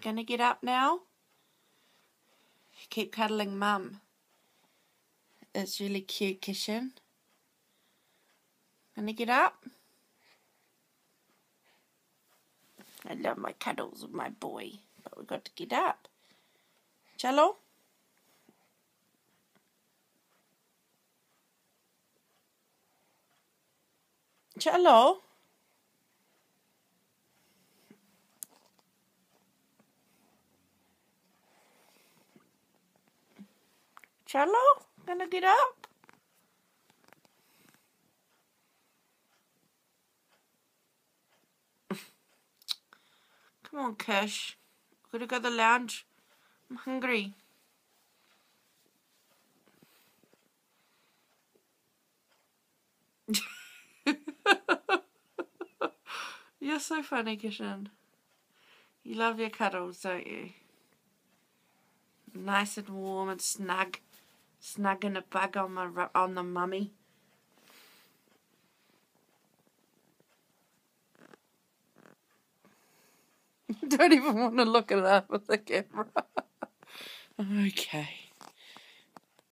Gonna get up now? Keep cuddling Mum. It's really cute, Kishan. Gonna get up? I love my cuddles with my boy, but we've got to get up. Chalo? Chalo? Chalo? Gonna get up? Come on, Kish. Gotta go to the lounge. I'm hungry. You're so funny, Kishan. You love your cuddles, don't you? Nice and warm and snug. Snug in a bug on the mummy. Don't even want to look at that with the camera. Okay.